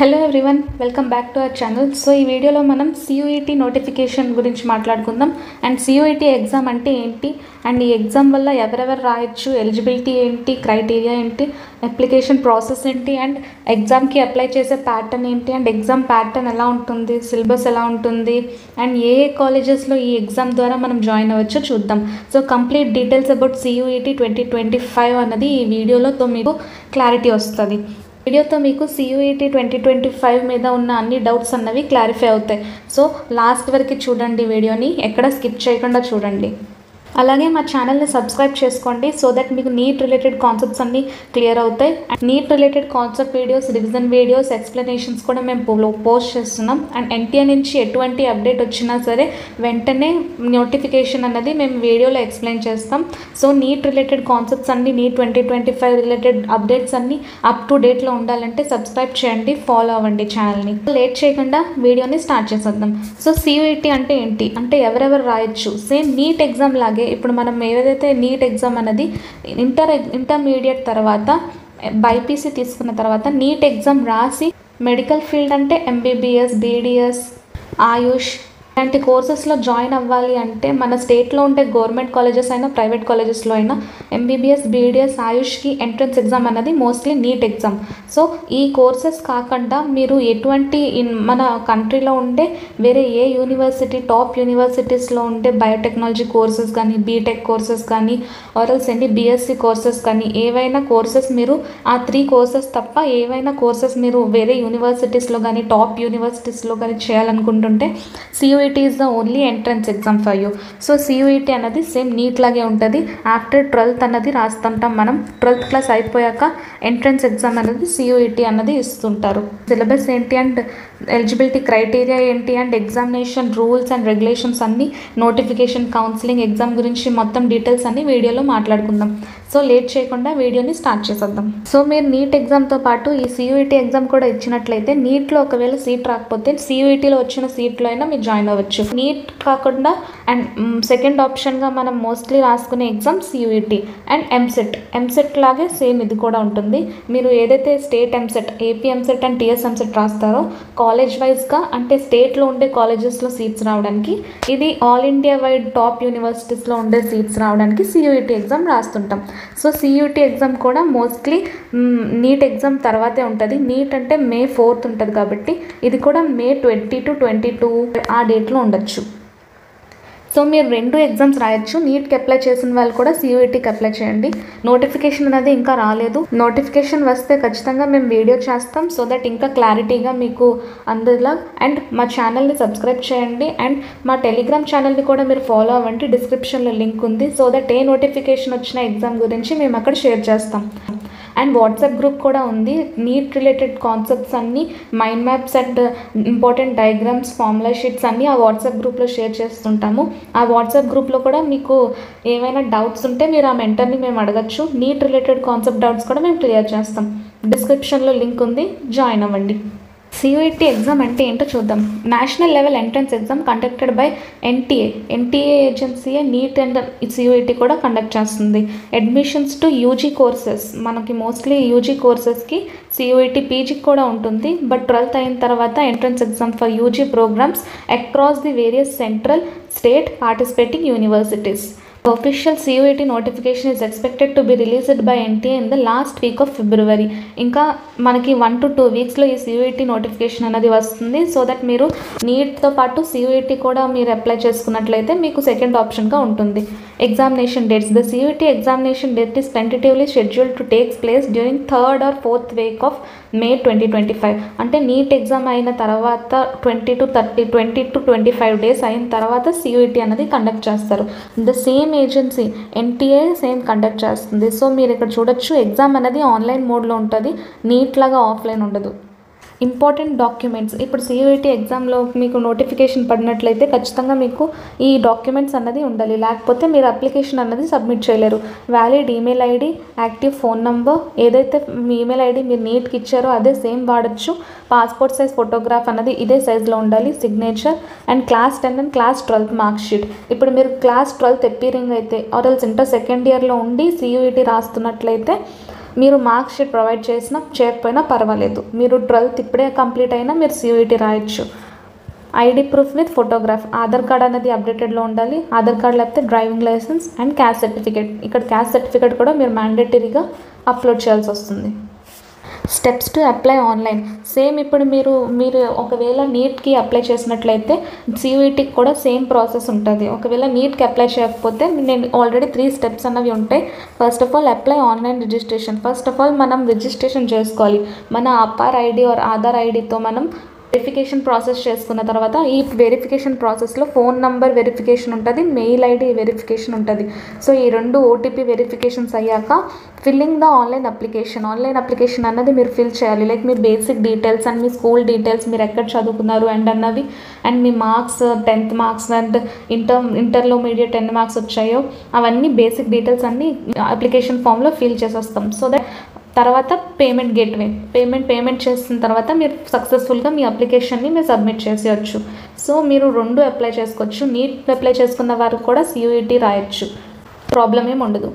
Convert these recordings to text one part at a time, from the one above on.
Hello everyone, welcome back to our channel. So ఈ వీడియోలో మనం సియూఈటీ నోటిఫికేషన్ గురించి మాట్లాడుకుందాం. అండ్ సియూఈటీ ఎగ్జామ్ అంటే ఏంటి, అండ్ ఈ ఎగ్జామ్ వల్ల ఎవరెవరు రాయొచ్చు, ఎలిజిబిలిటీ ఏంటి, క్రైటీరియా ఏంటి, అప్లికేషన్ ప్రాసెస్ ఏంటి, అండ్ ఎగ్జామ్కి అప్లై చేసే ప్యాటర్న్ ఏంటి, అండ్ ఎగ్జామ్ ప్యాటర్న్ ఎలా ఉంటుంది, సిలబస్ ఎలా ఉంటుంది, అండ్ ఏ కాలేజెస్లో ఈ ఎగ్జామ్ ద్వారా మనం జాయిన్ అవ్వచ్చో చూద్దాం. So complete details about CUET 2025 అన్నది ఈ వీడియోలో మీకు క్లారిటీ వస్తుంది. వీడియోతో మీకు సియూఈటీ 2025 మీద ఉన్న అన్ని డౌట్స్ అన్నవి క్లారిఫై అవుతాయి. సో లాస్ట్ వరకు చూడండి, వీడియోని ఎక్కడ స్కిప్ చేయకుండా చూడండి. అలాగే మా ఛానల్ని సబ్స్క్రైబ్ చేసుకోండి సో దట్ మీకు నీట్ రిలేటెడ్ కాన్సెప్ట్స్ అన్నీ క్లియర్ అవుతాయి. And NEET related concept videos, revision videos, explanations కూడా మేము పోస్ట్ చేస్తున్నాం. అండ్ ఎన్టీఆర్ నుంచి ఎటువంటి అప్డేట్ వచ్చినా సరే వెంటనే నోటిఫికేషన్ అన్నది మేము వీడియోలో ఎక్స్ప్లెయిన్ చేస్తాం. సో నీట్ రిలేటెడ్ కాన్సెప్ట్స్ అన్నీ, నీట్ 2025 రిలేటెడ్ అప్డేట్స్ అన్నీ అప్ టు డేట్లో ఉండాలంటే సబ్స్క్రైబ్ చేయండి, ఫాలో అవ్వండి ఛానల్ని. లేట్ చేయకుండా వీడియోని స్టార్ట్ చేసేద్దాం. సో సియూఈటీ అంటే ఏంటి అంటే ఎవరెవరు రాయొచ్చు, సేమ్ నీట్ ఎగ్జామ్ లాగే ఇప్పుడు మనం ఏదైతే నీట్ ఎగ్జామ్ అనేది ఇంటర్మీడియట్ తర్వాత బైపీసీ తీసుకున్న తర్వాత నీట్ ఎగ్జామ్ రాసి మెడికల్ ఫీల్డ్ అంటే ఎంబీబీఎస్, బీడీఎస్, ఆయుష్ ఇలాంటి కోర్సెస్లో జాయిన్ అవ్వాలి అంటే మన స్టేట్లో ఉండే గవర్నమెంట్ కాలేజెస్ అయినా ప్రైవేట్ కాలేజెస్లో అయినా ఎంబీబీఎస్, బీడీఎస్, ఆయుష్కి ఎంట్రన్స్ ఎగ్జామ్ అనేది మోస్ట్లీ నీట్ ఎగ్జామ్. సో ఈ కోర్సెస్ కాకుండా మీరు ఎటువంటి మన కంట్రీలో ఉండే వేరే ఏ యూనివర్సిటీ, టాప్ యూనివర్సిటీస్లో ఉండే బయోటెక్నాలజీ కోర్సెస్ కానీ, బీటెక్ కోర్సెస్ కానీ, ఆర్ఎల్స్ ఎన్ని బీఎస్సీ కోర్సెస్ కానీ, ఏవైనా కోర్సెస్ మీరు ఆ 3 కోర్సెస్ తప్ప ఏవైనా కోర్సెస్ మీరు వేరే యూనివర్సిటీస్లో కానీ, టాప్ యూనివర్సిటీస్లో కానీ చేయాలనుకుంటుంటే CUET is the only entrance exam for you. So CUET అనేది సేమ్ నీట్ లాగే ఉంటుంది. ఆఫ్టర్ 12th అన్నది రాస్తుంటాం మనం. 12th క్లాస్ అయిపోయాక ఎంట్రన్స్ ఎగ్జామ్ అనేది సియూఈటీ అన్నది ఇస్తుంటారు. సిలబస్ ఏంటి అండ్ ఎలిజిబిలిటీ క్రైటీరియా ఏంటి and examination rules and regulations అన్నీ, నోటిఫికేషన్, కౌన్సిలింగ్, ఎగ్జామ్ గురించి మొత్తం డీటెయిల్స్ అన్ని వీడియోలో మాట్లాడుకుందాం. సో లేట్ చేయకుండా వీడియోని స్టార్ట్ చేసేద్దాం. సో మీరు నీట్ ఎగ్జామ్తో పాటు ఈ సియూఈటీ ఎగ్జామ్ కూడా ఇచ్చినట్లయితే నీట్లో ఒకవేళ సీట్ రాకపోతే సియూఈటీలో వచ్చిన సీట్లో అయినా మీరు జాయిన్ అవ్వచ్చు. నీట్ కాకుండా అండ్ సెకండ్ ఆప్షన్గా మనం మోస్ట్లీ రాసుకునే ఎగ్జామ్ సియూఈటీ అండ్ ఎంసెట్ లాగే సేమ్ ఇది కూడా ఉంటుంది. మీరు ఏదైతే state EAMCET, AP EAMCET and TS EAMCET రాస్తారో కాలేజ్ వైజ్గా అంటే స్టేట్లో ఉండే కాలేజెస్లో సీట్స్ రావడానికి, ఇది ఆల్ ఇండియా వైడ్ టాప్ యూనివర్సిటీస్లో ఉండే సీట్స్ రావడానికి సియూఈటీ ఎగ్జామ్ రాస్తుంటాం. సో సియూఈటీ ఎగ్జామ్ కూడా మోస్ట్లీ నీట్ ఎగ్జామ్ తర్వాతే ఉంటుంది. నీట్ అంటే May 4th ఉంటుంది కాబట్టి ఇది కూడా May 20 to 22 ఆ డేట్లో ఉండొచ్చు. సో మీరు 2 ఎగ్జామ్స్ రాయొచ్చు. నీట్కి అప్లై చేసిన వాళ్ళు కూడా సియూఈటీకి అప్లై చేయండి. నోటిఫికేషన్ అనేది ఇంకా రాలేదు. నోటిఫికేషన్ వస్తే ఖచ్చితంగా మేము వీడియో చేస్తాం సో దట్ ఇంకా క్లారిటీగా మీకు అందులో. అండ్ మా ఛానల్ని సబ్స్క్రైబ్ చేయండి అండ్ మా టెలిగ్రామ్ ఛానల్ని కూడా మీరు ఫాలో అవ్వండి. డిస్క్రిప్షన్లో లింక్ ఉంది. సో దట్ ఏ నోటిఫికేషన్ వచ్చిన ఎగ్జామ్ గురించి మేము అక్కడ షేర్ చేస్తాం. అండ్ వాట్సాప్ గ్రూప్ కూడా ఉంది. నీట్ రిలేటెడ్ కాన్సెప్ట్స్ అన్నీ, mind maps and important diagrams, formula sheets అన్నీ ఆ వాట్సాప్ గ్రూప్లో షేర్ చేస్తుంటాము. ఆ వాట్సాప్ గ్రూప్లో కూడా మీకు ఏమైనా డౌట్స్ ఉంటే మీరు ఆ మెంటర్ని మేము అడగచ్చు. నీట్ రిలేటెడ్ కాన్సెప్ట్ డౌట్స్ కూడా మేము క్లియర్ చేస్తాం. డిస్క్రిప్షన్లో లింక్ ఉంది, జాయిన్ అవ్వండి. సియూఈటీ ఎగ్జామ్ అంటే ఏంటో చూద్దాం. National level entrance exam conducted by NTA ఏజెన్సీయే నీట్ అండ్ సియూఈటీ కూడా కండక్ట్ చేస్తుంది. అడ్మిషన్స్ టు యూజీ కోర్సెస్, మనకి మోస్ట్లీ యూజీ కోర్సెస్కి సియూఈటీ, పీజీకి కూడా ఉంటుంది. బట్ 12th అయిన తర్వాత entrance exam for UG programs across the various central, state participating universities. Official CUET notification is expected to be released by NTA in the last week of February. ఇంకా మనకి 1 to 2 వీక్స్లో ఈ CUET notification అనేది వస్తుంది. So that మీరు నీట్తో పాటు CUET కూడా మీరు apply చేసుకున్నట్లయితే మీకు సెకండ్ ఆప్షన్గా ఉంటుంది. Examination dates. The CUET examination date is tentatively scheduled to takes place during 3rd or 4th week of May 2025. అంటే నీట్ ఎగ్జామ్ అయిన తర్వాత 20 to 25 డేస్ అయిన తర్వాత CUET అనేది కండక్ట్ చేస్తారు. The same agency NTA same conduct చేస్తుంది. So మీరు ఇక్కడ చూడొచ్చు, ఎగ్జామ్ అనేది ఆన్లైన్ మోడ్లో ఉంటుంది, నీట్ లాగా ఆఫ్లైన్ ఉండదు. Important documents. ఇప్పుడు సియూఈటీ ఎగ్జామ్లో మీకు నోటిఫికేషన్ పడినట్లయితే ఖచ్చితంగా మీకు ఈ డాక్యుమెంట్స్ అన్నది ఉండాలి, లేకపోతే మీరు అప్లికేషన్ అన్నది సబ్మిట్ చేయలేరు. Valid email ID, active phone number, ఏదైతే మీ ఈమెయిల్ ఐడి మీరు నీట్కి ఇచ్చారో అదే సేమ్ వాడచ్చు. పాస్పోర్ట్ సైజ్ ఫోటోగ్రాఫ్ అన్నది ఇదే సైజ్లో ఉండాలి, signature, and class 10 and class 12 mark sheet. ఇప్పుడు మీరు క్లాస్ 12 ఎప్పీరింగ్ అయితే ఆర్ఎల్స్ ఇంటర్ సెకండ్ ఇయర్లో ఉండి సియూఈటీ రాస్తున్నట్లయితే మీరు మార్క్ షీట్ ప్రొవైడ్ చేసినా చేయకపోయినా పర్వాలేదు. మీరు 12th ఇప్పుడే కంప్లీట్ అయినా మీరు CUET రాయొచ్చు. ID proof with photograph, Aadhaar card అనేది అప్డేటెడ్లో ఉండాలి. ఆధార్ కార్డ్ లేకపోతే driving licence and caste certificate. ఇక్కడ క్యాస్ట్ సర్టిఫికేట్ కూడా మీరు మ్యాండేటరీగా అప్లోడ్ చేయాల్సి వస్తుంది. Steps to apply online. Same ఇప్పుడు మీరు ఒకవేళ నీట్కి అప్లై చేసినట్లయితే CUETకి కూడా సేమ్ ప్రాసెస్ ఉంటుంది. ఒకవేళ నీట్కి అప్లై చేయకపోతే నేను ఆల్రెడీ 3 స్టెప్స్ అన్నవి ఉంటాయి. First of all apply online registration. First of all మనం రిజిస్ట్రేషన్ చేసుకోవాలి. మన అపార్ ఐడి ఆర్ ఆధార్ ఐడితో మనం వెరిఫికేషన్ ప్రాసెస్ చేసుకున్న తర్వాత ఈ వెరిఫికేషన్ ప్రాసెస్లో ఫోన్ నంబర్ వెరిఫికేషన్ ఉంటుంది, మెయిల్ ఐడి వెరిఫికేషన్ ఉంటుంది. సో ఈ 2 OTP వెరిఫికేషన్స్ అయ్యాక ఫిల్లింగ్ ద ఆన్లైన్ అప్లికేషన్ అన్నది మీరు ఫిల్ చేయాలి. Like me basic details and me school details, మీరు ఎక్కడ చదువుకున్నారు అండ్ అన్నవి, and me marks 10th marks and intermediate 10 marks వచ్చాయో అవన్నీ బేసిక్ డీటెయిల్స్ అన్నీ అప్లికేషన్ ఫామ్లో ఫిల్ చేసేస్తాం. సో దట్ తర్వాత పేమెంట్ గేట్వే పేమెంట్ చేసిన తర్వాత మీరు సక్సెస్ఫుల్గా మీ అప్లికేషన్ని మీరు సబ్మిట్ చేసేయచ్చు. సో మీరు 2 అప్లై చేసుకోవచ్చు. నీట్ అప్లై చేసుకున్న వారు కూడా CUET రాయొచ్చు, ప్రాబ్లం ఏమి ఉండదు.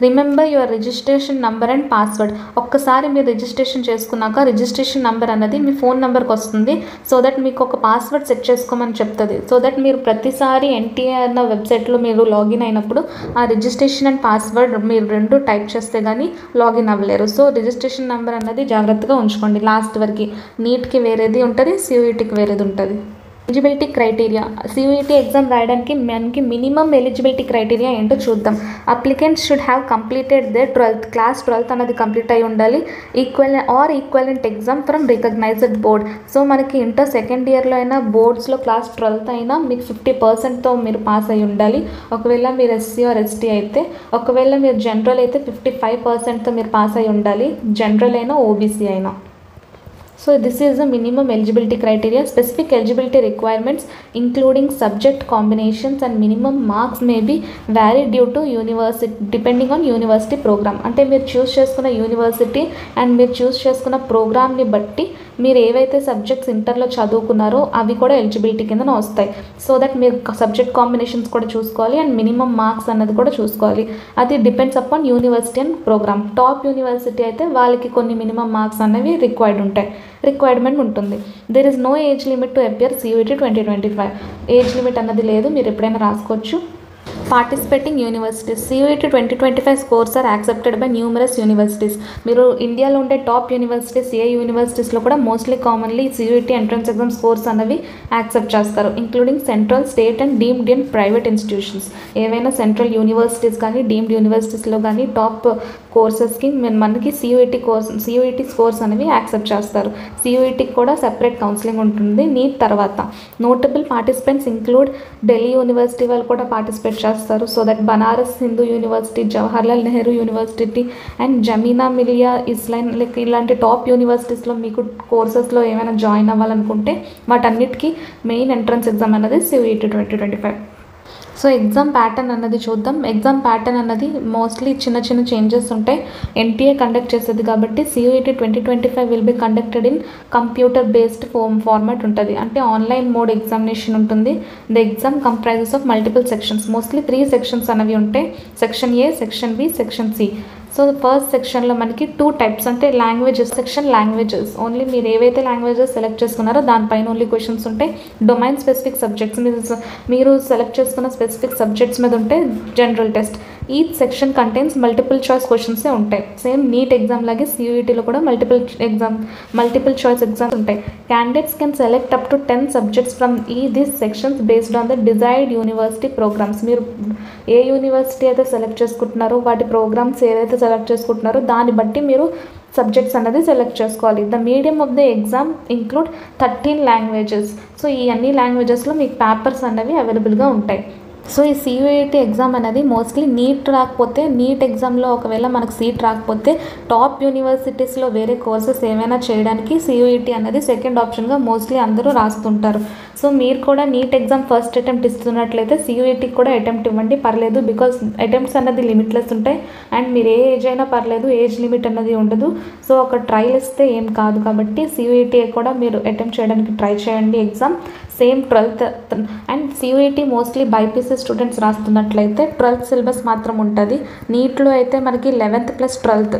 Remember your registration number and password. ఒక్కసారి మీరు రిజిస్ట్రేషన్ చేసుకున్నాక రిజిస్ట్రేషన్ నెంబర్ అన్నది మీ ఫోన్ నెంబర్కి వస్తుంది. సో దట్ మీకు ఒక పాస్వర్డ్ సెట్ చేసుకోమని చెప్తుంది. సో దట్ మీరు ప్రతిసారి NTA అన్న వెబ్సైట్లో మీరు లాగిన్ అయినప్పుడు ఆ రిజిస్ట్రేషన్ అండ్ పాస్వర్డ్ మీరు 2 టైప్ చేస్తే కానీ లాగిన్ అవ్వలేరు. సో రిజిస్ట్రేషన్ నెంబర్ అన్నది జాగ్రత్తగా ఉంచుకోండి. లాస్ట్ వరకు నీట్కి వేరేది ఉంటుంది, CUETకి వేరేది ఉంటుంది. Eligibility criteria. CUET ఎగ్జామ్ రాయడానికి మనకి మినిమం ఎలిజిబిలిటీ క్రైటీరియా ఏంటో చూద్దాం. Applicants should have completed their 12th class 12th అనేది కంప్లీట్ అయి ఉండాలి. Equivalent exam from recognised board. So మనకి ఇంటర్ సెకండ్ ఇయర్లో అయినా బోర్డ్స్లో క్లాస్ 12th అయినా మీకు 50%తో మీరు పాస్ అయి ఉండాలి. ఒకవేళ మీరు SC ఆర్ ST అయితే, ఒకవేళ మీరు జనరల్ అయితే 55%తో మీరు పాస్ అయి ఉండాలి, జనరల్ అయినా OBC అయినా. So this is the minimum eligibility criteria. Specific eligibility requirements including subject combinations and minimum marks may be varied due to university depending on university program. అంటే మీరు చూస్ చేసుకున్న యూనివర్సిటీ అండ్ మీరు చూస్ చేసుకున్న ప్రోగ్రామ్ని బట్టి మీరు ఏవైతే సబ్జెక్ట్స్ ఇంటర్లో చదువుకున్నారో అవి కూడా ఎలిజిబిలిటీ కింద వస్తాయి. సో దట్ మీరు సబ్జెక్ట్ కాంబినేషన్స్ కూడా చూసుకోవాలి అండ్ మినిమం మార్క్స్ అన్నది కూడా చూసుకోవాలి. అది depends upon university and programme. Top university అయితే వాళ్ళకి కొన్ని మినిమం మార్క్స్ అనేవి రిక్వైర్మెంట్ ఉంటుంది. There is no age limit to appear CUET 2025. Age limit అన్నది లేదు, మీరు ఎప్పుడైనా రాసుకోవచ్చు. Participating universities. CUET 2025 scores are accepted by numerous universities. మీరు ఇండియాలో ఉండే టాప్ యూనివర్సిటీస్ ఏ యూనివర్సిటీస్లో కూడా mostly commonly CUET entrance exam scores అనేవి యాక్సెప్ట్ చేస్తారు, including central, state and deemed and private institutions. ఏవైనా సెంట్రల్ యూనివర్సిటీస్ కానీ డీమ్డ్ యూనివర్సిటీస్లో కానీ టాప్ కోర్సెస్కి మనకి CUET స్కోర్స్ అనేవి యాక్సెప్ట్ చేస్తారు. CUETకి కూడా సెపరేట్ కౌన్సిలింగ్ ఉంటుంది నీట్ తర్వాత. Notable participants include Delhi university వాళ్ళు కూడా పార్టిసిపేట్ చేస్తారు. So that Banaras Hindu university, Jawaharlal Nehru university and Jamia Millia Islamia ఇలాంటి టాప్ యూనివర్సిటీస్లో మీకు కోర్సెస్లో ఏమైనా జాయిన్ అవ్వాలనుకుంటే వాటన్నిటికీ మెయిన్ ఎంట్రన్స్ ఎగ్జామ్ అనేది CUET 2025. సో ఎగ్జామ్ ప్యాటర్న్ అన్నది చూద్దాం. ఎగ్జామ్ ప్యాటర్న్ అన్నది మోస్ట్లీ చిన్న చేంజెస్ ఉంటాయి. NTA కండక్ట్ చేసేది కాబట్టి CUET 2025 will be conducted in computer based format ఉంటుంది. అంటే ఆన్లైన్ మోడ్ ఎగ్జామినేషన్ ఉంటుంది. The exam comprises of multiple sections. Mostly 3 sections అనేవి ఉంటాయి. Section A, section B, section C. So first సెక్షన్లో మనకి 2 టైప్స్ అంటే లాంగ్వేజెస్ సెక్షన్. లాంగ్వేజెస్ ఓన్లీ మీరు ఏవైతే లాంగ్వేజెస్ సెలెక్ట్ చేసుకున్నారో దానిపైన ఓన్లీ క్వశ్చన్స్ ఉంటాయి. డొమైన్ స్పెసిఫిక్ సబ్జెక్ట్స్ మీరు సెలెక్ట్ చేసుకున్న స్పెసిఫిక్ సబ్జెక్ట్స్ మీద ఉంటే general test. Each section contains multiple choice క్వశ్చన్సే ఉంటాయి. సేమ్ నీట్ ఎగ్జామ్ లాగే CUETలో కూడా మల్టిపుల్ చాయిస్ ఎగ్జామ్స్ ఉంటాయి. Candidates can select up to 10 subjects from these sections based on the desired university programs. మీరు ఏ యూనివర్సిటీ అయితే సెలెక్ట్ చేసుకుంటున్నారో వాటి ప్రోగ్రామ్స్ ఏదైతే సెలెక్ట్ చేసుకుంటున్నారో దాన్ని బట్టి మీరు సబ్జెక్ట్స్ అన్నది సెలెక్ట్ చేసుకోవాలి. The medium of the exam include 13 languages. So ఈ అన్ని లాంగ్వేజెస్లో మీకు పేపర్స్ అనేవి అవైలబుల్గా ఉంటాయి. సో ఈ CUET ఎగ్జామ్ అనేది మోస్ట్లీ నీట్ ఎగ్జామ్లో ఒకవేళ మనకు సీట్ రాకపోతే టాప్ యూనివర్సిటీస్లో వేరే కోర్సెస్ ఏమైనా చేయడానికి CUET అనేది సెకండ్ ఆప్షన్గా మోస్ట్లీ అందరూ రాస్తుంటారు. సో మీరు కూడా నీట్ ఎగ్జామ్ ఫస్ట్ అటెంప్ట్ ఇస్తున్నట్లయితే CUETకి కూడా అటెంప్ట్ ఇవ్వండి, పర్లేదు. బికాస్ అటెంప్ట్స్ అన్నది లిమిట్లెస్ ఉంటాయి అండ్ మీరు ఏ ఏజ్ అయినా పర్లేదు, ఏజ్ లిమిట్ అన్నది ఉండదు. సో ఒక ట్రయల్ ఇస్తే ఏం కాదు కాబట్టి CUET కూడా మీరు అటెంప్ట్ చేయడానికి ట్రై చేయండి. Exam same 12th and CUET mostly BiPC students రాస్తున్నట్లయితే 12th సిలబస్ మాత్రం ఉంటుంది. నీట్లో అయితే మనకి 11th + 12th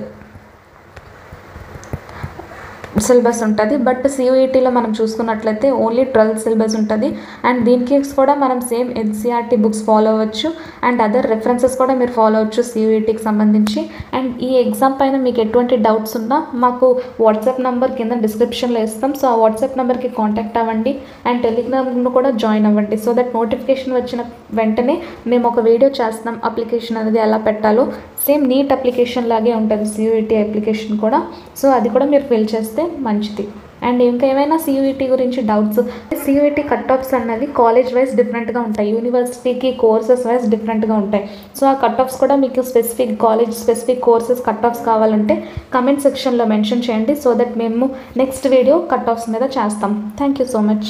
సిలబస్ ఉంటుంది. బట్ సియూఈటీలో మనం చూసుకున్నట్లయితే ఓన్లీ 12 సిలబస్ ఉంటుంది. అండ్ దీనికి కూడా మనం సేమ్ ఎన్సీఆర్టీ బుక్స్ ఫాలో అవ్వచ్చు అండ్ అదర్ రెఫరెన్సెస్ కూడా మీరు ఫాలో అవ్వచ్చు సియూఈటీకి సంబంధించి. అండ్ ఈ ఎగ్జామ్ పైన మీకు ఎటువంటి డౌట్స్ ఉన్నా మాకు వాట్సాప్ నెంబర్ కింద డిస్క్రిప్షన్లో ఇస్తాం. సో ఆ వాట్సాప్ నెంబర్కి కాంటాక్ట్ అవ్వండి అండ్ టెలిగ్రామ్ను కూడా జాయిన్ అవ్వండి. సో దట్ నోటిఫికేషన్ వచ్చిన వెంటనే మేము ఒక వీడియో చేస్తాం అప్లికేషన్ అనేది ఎలా పెట్టాలో. సేమ్ నీట్ అప్లికేషన్ లాగే ఉంటుంది సియూఈటీ అప్లికేషన్ కూడా. సో అది కూడా మీరు ఫిల్ చేస్తే మంచిది. అండ్ ఇంకా ఏమైనా సియూఈటీ గురించి డౌట్స్, సియూఈటీ కట్ ఆఫ్స్ అన్నది కాలేజ్ వైజ్ డిఫరెంట్గా ఉంటాయి, యూనివర్సిటీకి కోర్సెస్ వైజ్ డిఫరెంట్గా ఉంటాయి. సో ఆ కట్ ఆఫ్స్ కూడా మీకు specific college specific courses cut offs కావాలంటే కమెంట్ సెక్షన్లో మెన్షన్ చేయండి. సో దట్ మేము నెక్స్ట్ వీడియో కట్ ఆఫ్స్ మీద చేస్తాం. Thank you so much.